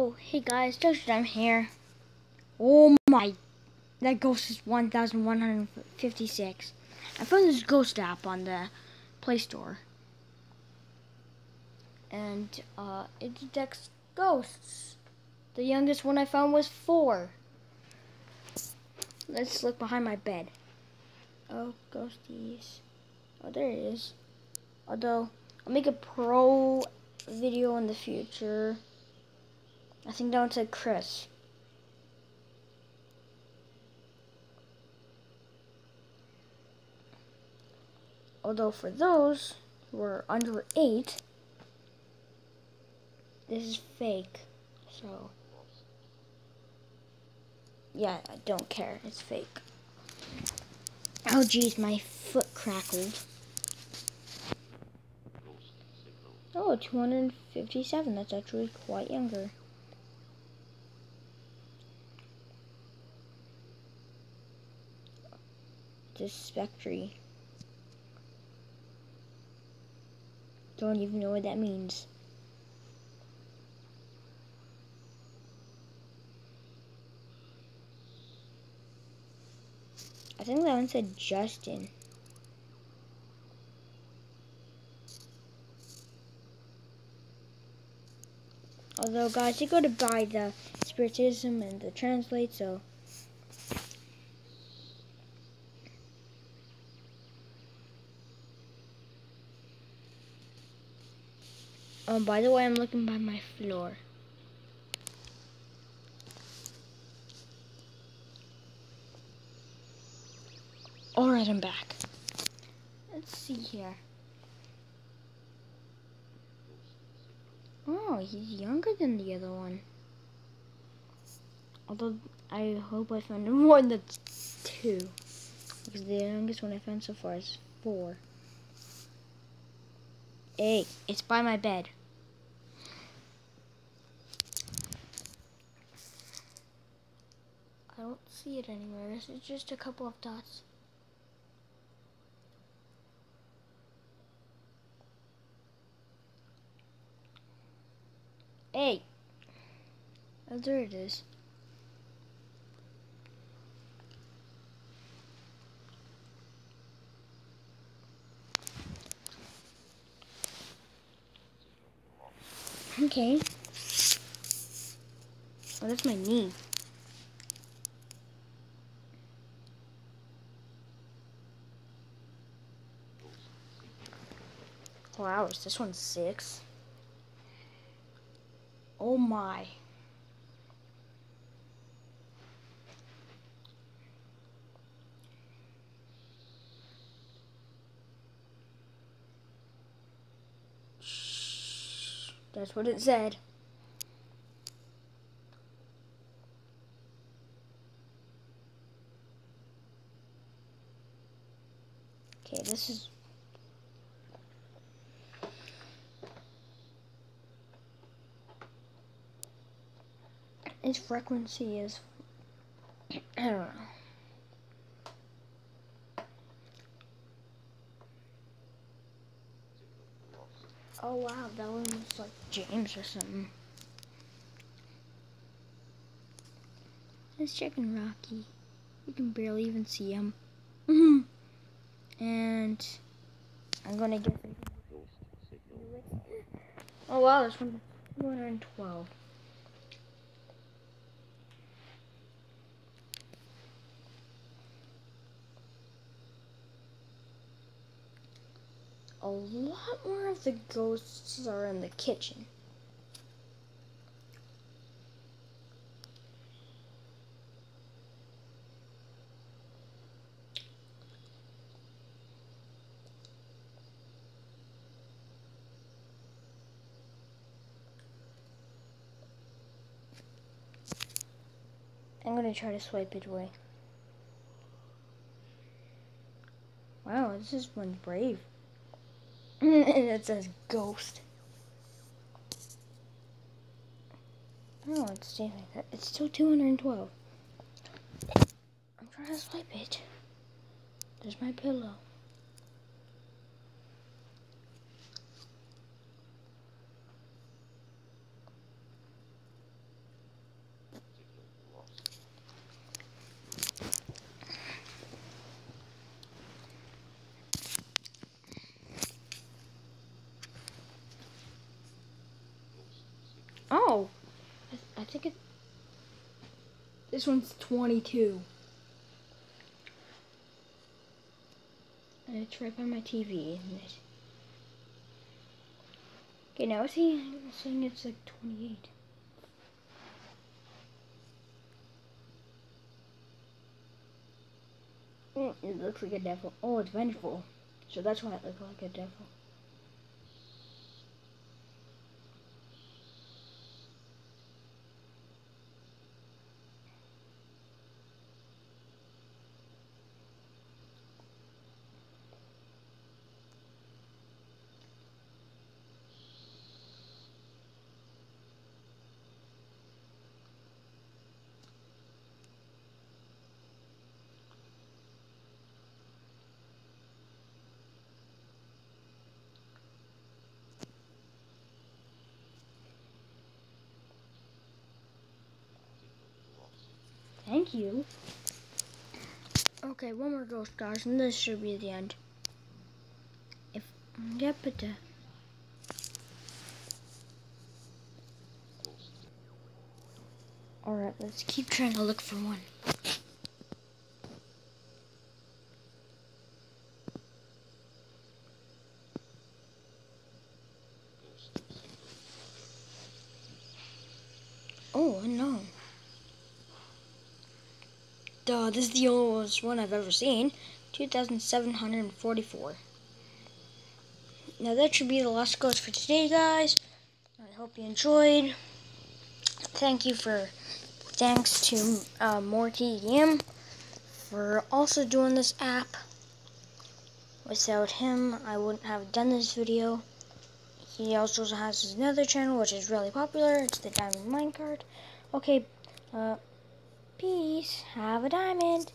Oh, hey guys, Justin, I'm here. Oh my, that ghost is 1,156. I found this ghost app on the Play Store. And, it detects ghosts. The youngest one I found was 4. Let's look behind my bed. Oh, ghosties. Oh, there it is. Although, I'll make a pro video in the future. I think that one said Chris. Although for those who are under 8, this is fake. So, yeah, I don't care. It's fake. Oh, geez, my foot crackled. Oh, 257. That's actually quite younger. This Spectre. Don't even know what that means. I think that one said Justin. Although, guys, you go to buy the Spiritism and the Translate, so... by the way, I'm looking by my floor. Alright, I'm back. Let's see here. Oh, he's younger than the other one. Although, I hope I found more than 2. Because the youngest one I found so far is 4. Hey, it's by my bed. I don't see it anywhere. It's just a couple of dots. Hey! Oh, there it is. Okay. Oh, that's my knee. Wow, is this one 6? Oh my. Shh. That's what it said. Okay, this is... Its frequency is... I don't know. Oh wow, that one was like James or something. Let's check in Rocky. You can barely even see him. And I'm gonna get... Oh wow, there's 212. A lot more of the ghosts are in the kitchen. I'm gonna try to swipe it away. Wow, this is one brave. It says ghost. Oh, it's staying like that. It's still 212. I'm trying to swipe it. There's my pillow. think it. This one's 22. And it's right by my TV, isn't it? Okay, now is he saying it's like 28? It looks like a devil. Oh, it's vengeful. So that's why it looks like a devil. Thank you. Okay, one more ghost, guys, and this should be the end. Yep, but alright, let's keep trying to look for one. Oh, unknown. Duh, this is the oldest one I've ever seen. 2,744. Now that should be the last ghost for today, guys. I hope you enjoyed. Thanks to Morty for also doing this app. Without him, I wouldn't have done this video. He also has another channel which is really popular. It's the Diamond Minecart. Okay, peace. Have a diamond.